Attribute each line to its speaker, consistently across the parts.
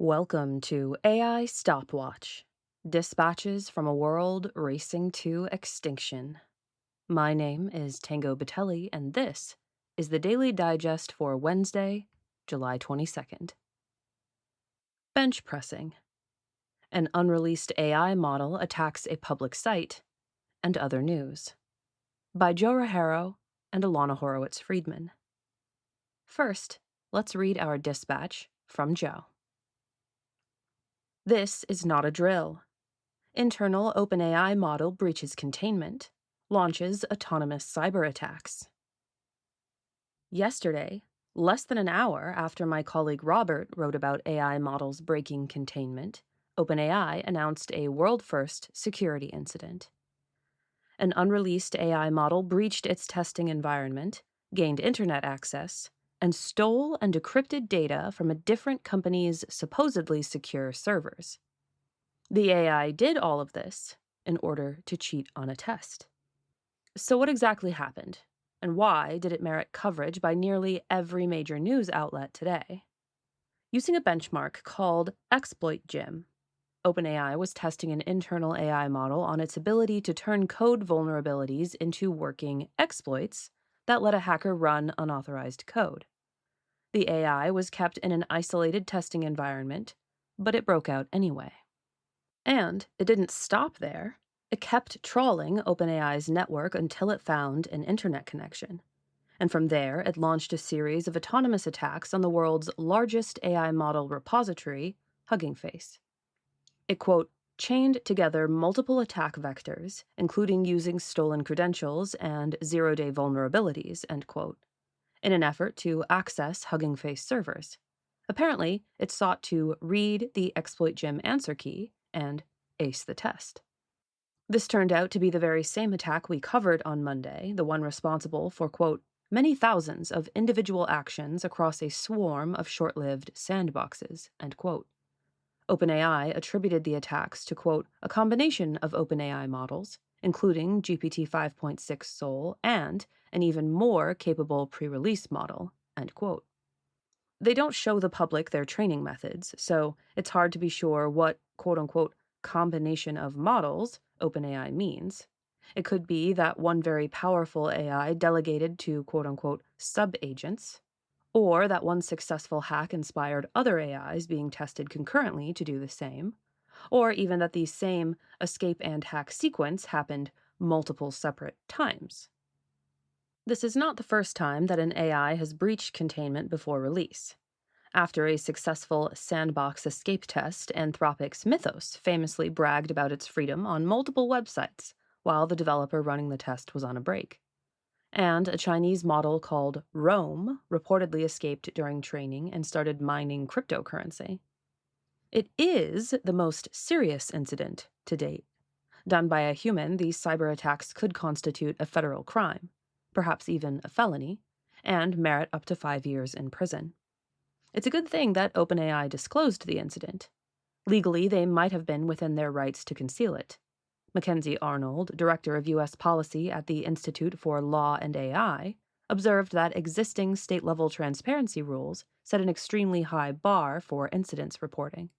Speaker 1: Welcome to AI Stopwatch, dispatches from a world racing to extinction. My name is Tango Batelli, and this is the Daily Digest for Wednesday, July 22nd. Bench pressing. An unreleased AI model attacks a public site, and other news. By Joe Raharo and Alana Horowitz-Friedman. First, let's read our dispatch from Joe. This is not a drill. Internal OpenAI model breaches containment, launches autonomous cyber attacks. Yesterday, less than an hour after my colleague Robert wrote about AI models breaking containment, OpenAI announced a world-first security incident. An unreleased AI model breached its testing environment, gained internet access, and stole and decrypted data from a different company's supposedly secure servers. The AI did all of this in order to cheat on a test. So what exactly happened, and why did it merit coverage by nearly every major news outlet today? Using a benchmark called ExploitGym, OpenAI was testing an internal AI model on its ability to turn code vulnerabilities into working exploits that let a hacker run unauthorized code. The AI was kept in an isolated testing environment, but it broke out anyway. And it didn't stop there. It kept trawling OpenAI's network until it found an internet connection. And from there, it launched a series of autonomous attacks on the world's largest AI model repository, Hugging Face. It, quote, chained together multiple attack vectors, including using stolen credentials and zero-day vulnerabilities, end quote, in an effort to access Hugging Face servers. Apparently, it sought to read the ExploitGym answer key and ace the test. This turned out to be the very same attack we covered on Monday, the one responsible for, quote, many thousands of individual actions across a swarm of short-lived sandboxes, end quote. OpenAI attributed the attacks to, quote, a combination of OpenAI models, including GPT 5.6 Sol and an even more capable pre-release model, end quote. They don't show the public their training methods, so it's hard to be sure what, quote-unquote, combination of models OpenAI means. It could be that one very powerful AI delegated to, quote-unquote, sub-agents, or that one successful hack inspired other AIs being tested concurrently to do the same, or even that the same escape and hack sequence happened multiple separate times. This is not the first time that an AI has breached containment before release. After a successful sandbox escape test, Anthropic's Mythos famously bragged about its freedom on multiple websites while the developer running the test was on a break. And a Chinese model called Rome reportedly escaped during training and started mining cryptocurrency. It is the most serious incident to date. Done by a human, these cyber attacks could constitute a federal crime, perhaps even a felony, and merit up to 5 years in prison. It's a good thing that OpenAI disclosed the incident. Legally, they might have been within their rights to conceal it. Mackenzie Arnold, director of U.S. policy at the Institute for Law and AI, observed that existing state-level transparency rules set an extremely high bar for incidents reporting.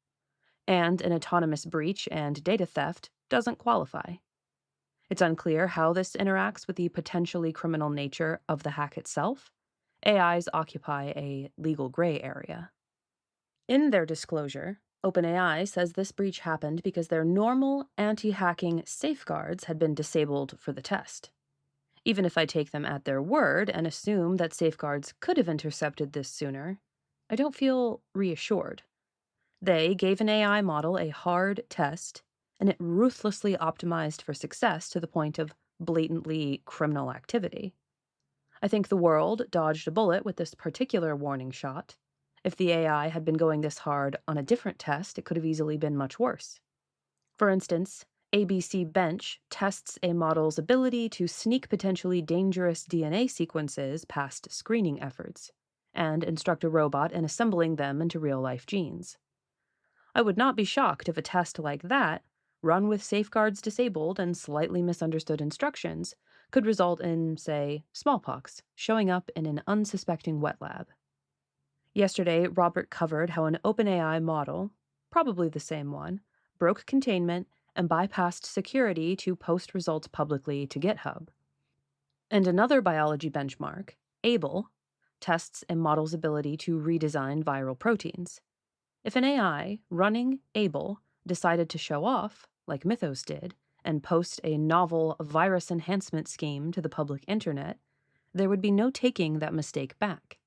Speaker 1: And an autonomous breach and data theft doesn't qualify. It's unclear how this interacts with the potentially criminal nature of the hack itself. AIs occupy a legal gray area. In their disclosure, OpenAI says this breach happened because their normal anti-hacking safeguards had been disabled for the test. Even if I take them at their word and assume that safeguards could have intercepted this sooner, I don't feel reassured. They gave an AI model a hard test, and it ruthlessly optimized for success to the point of blatantly criminal activity. I think the world dodged a bullet with this particular warning shot. If the AI had been going this hard on a different test, it could have easily been much worse. For instance, ABC Bench tests a model's ability to sneak potentially dangerous DNA sequences past screening efforts, and instruct a robot in assembling them into real-life genes. I would not be shocked if a test like that, run with safeguards disabled and slightly misunderstood instructions, could result in, say, smallpox showing up in an unsuspecting wet lab. Yesterday, Robert covered how an OpenAI model, probably the same one, broke containment and bypassed security to post results publicly to GitHub. And another biology benchmark, ABLE, tests a model's ability to redesign viral proteins. If an AI running ABLE decided to show off, like Mythos did, and post a novel virus enhancement scheme to the public internet, there would be no taking that mistake back.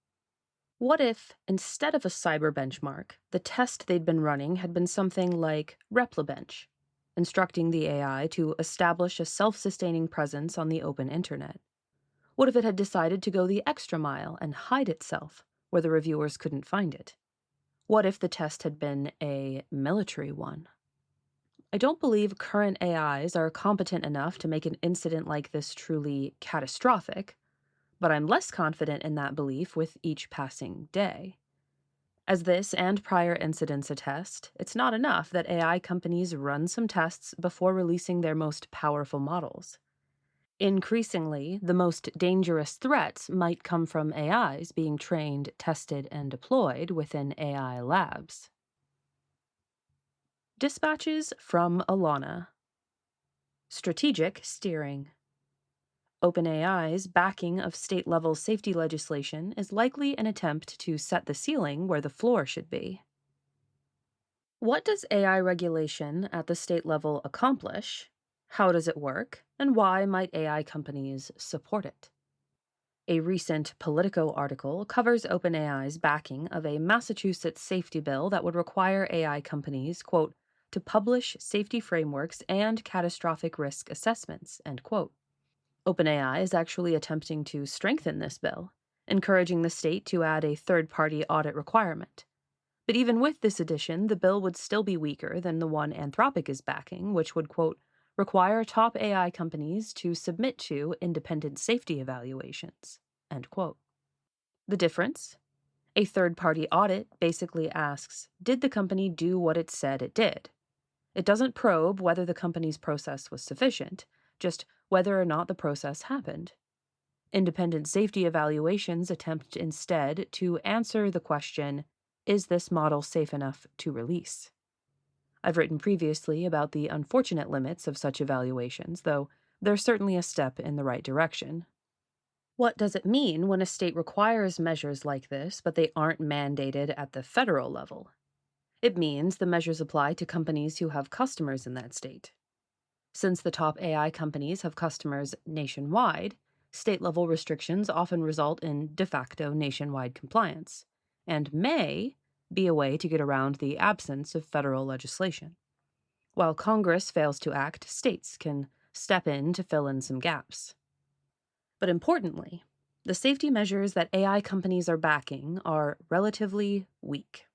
Speaker 1: What if, instead of a cyber benchmark, the test they'd been running had been something like RepliBench, instructing the AI to establish a self-sustaining presence on the open internet? What if it had decided to go the extra mile and hide itself where the reviewers couldn't find it? What if the test had been a military one? I don't believe current AIs are competent enough to make an incident like this truly catastrophic, but I'm less confident in that belief with each passing day. As this and prior incidents attest, it's not enough that AI companies run some tests before releasing their most powerful models. Increasingly, the most dangerous threats might come from AIs being trained, tested, and deployed within AI labs. Dispatches from Alana. Strategic steering. OpenAI's backing of state-level safety legislation is likely an attempt to set the ceiling where the floor should be. What does AI regulation at the state level accomplish? How does it work? And why might AI companies support it? A recent Politico article covers OpenAI's backing of a Massachusetts safety bill that would require AI companies, quote, to publish safety frameworks and catastrophic risk assessments, end quote. OpenAI is actually attempting to strengthen this bill, encouraging the state to add a third-party audit requirement. But even with this addition, the bill would still be weaker than the one Anthropic is backing, which would, quote, require top AI companies to submit to independent safety evaluations, end quote. The difference? A third-party audit basically asks, did the company do what it said it did? It doesn't probe whether the company's process was sufficient, just whether or not the process happened. Independent safety evaluations attempt instead to answer the question, is this model safe enough to release? I've written previously about the unfortunate limits of such evaluations, though they're certainly a step in the right direction. What does it mean when a state requires measures like this, but they aren't mandated at the federal level? It means the measures apply to companies who have customers in that state. Since the top AI companies have customers nationwide, state-level restrictions often result in de facto nationwide compliance, and may be a way to get around the absence of federal legislation. While Congress fails to act, states can step in to fill in some gaps. But importantly, the safety measures that AI companies are backing are relatively weak.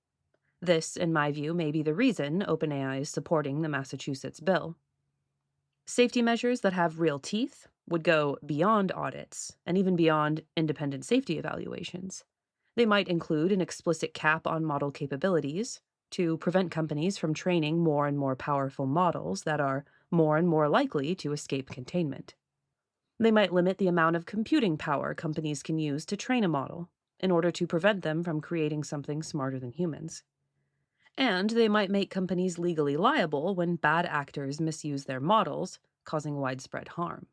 Speaker 1: This, in my view, may be the reason OpenAI is supporting the Massachusetts bill. Safety measures that have real teeth would go beyond audits and even beyond independent safety evaluations. They might include an explicit cap on model capabilities to prevent companies from training more and more powerful models that are more and more likely to escape containment. They might limit the amount of computing power companies can use to train a model in order to prevent them from creating something smarter than humans. And they might make companies legally liable when bad actors misuse their models, causing widespread harm.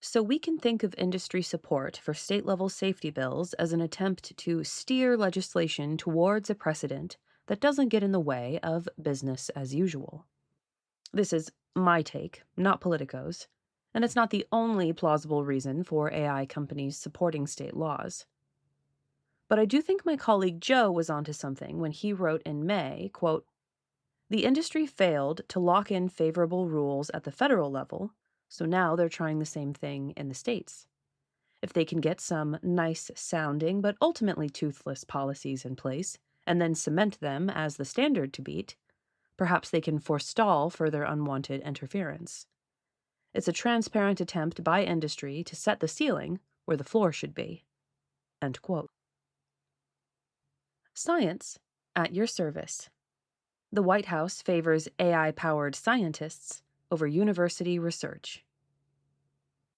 Speaker 1: So we can think of industry support for state-level safety bills as an attempt to steer legislation towards a precedent that doesn't get in the way of business as usual. This is my take, not Politico's, and it's not the only plausible reason for AI companies supporting state laws. But I do think my colleague Joe was onto something when he wrote in May, quote, the industry failed to lock in favorable rules at the federal level, so now they're trying the same thing in the states. If they can get some nice-sounding but ultimately toothless policies in place, and then cement them as the standard to beat, perhaps they can forestall further unwanted interference. It's a transparent attempt by industry to set the ceiling where the floor should be. End quote. Science at your service. The White House favors AI-powered scientists over university research.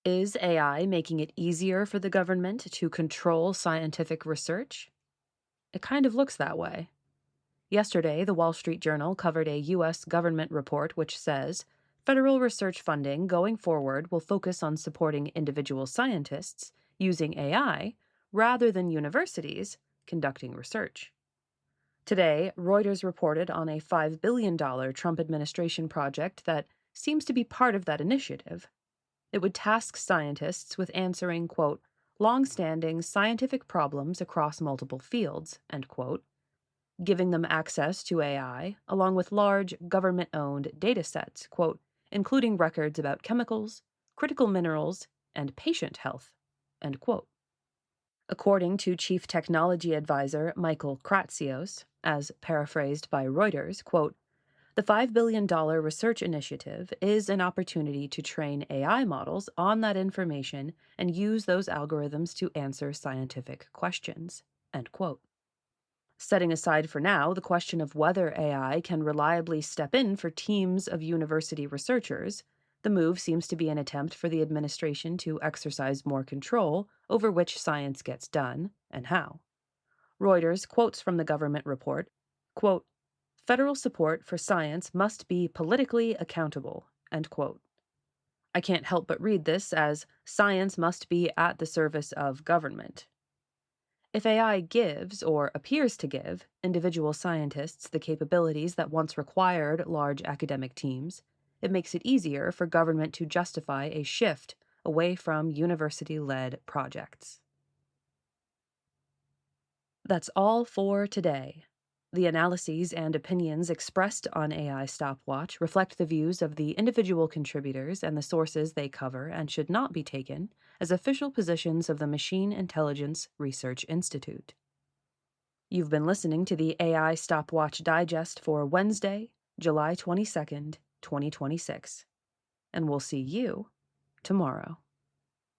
Speaker 1: Is AI making it easier for the government to control scientific research? It kind of looks that way. Yesterday, the Wall Street Journal covered a U.S. government report which says federal research funding going forward will focus on supporting individual scientists using AI rather than universities conducting research. Today, Reuters reported on a $5 billion Trump administration project that seems to be part of that initiative. It would task scientists with answering, quote, long-standing scientific problems across multiple fields, end quote, giving them access to AI, along with large government-owned data sets, quote, including records about chemicals, critical minerals, and patient health, end quote. According to Chief Technology Advisor Michael Kratsios, as paraphrased by Reuters, quote, the $5 billion research initiative is an opportunity to train AI models on that information and use those algorithms to answer scientific questions, end quote. Setting aside for now the question of whether AI can reliably step in for teams of university researchers, the move seems to be an attempt for the administration to exercise more control over which science gets done and how. Reuters quotes from the government report, quote, federal support for science must be politically accountable, end quote. I can't help but read this as science must be at the service of government. If AI gives, or appears to give, individual scientists the capabilities that once required large academic teams, it makes it easier for government to justify a shift away from university-led projects. That's all for today. The analyses and opinions expressed on AI Stopwatch reflect the views of the individual contributors and the sources they cover and should not be taken as official positions of the Machine Intelligence Research Institute. You've been listening to the AI Stopwatch Digest for Wednesday, July 22nd, 2026. And we'll see you tomorrow.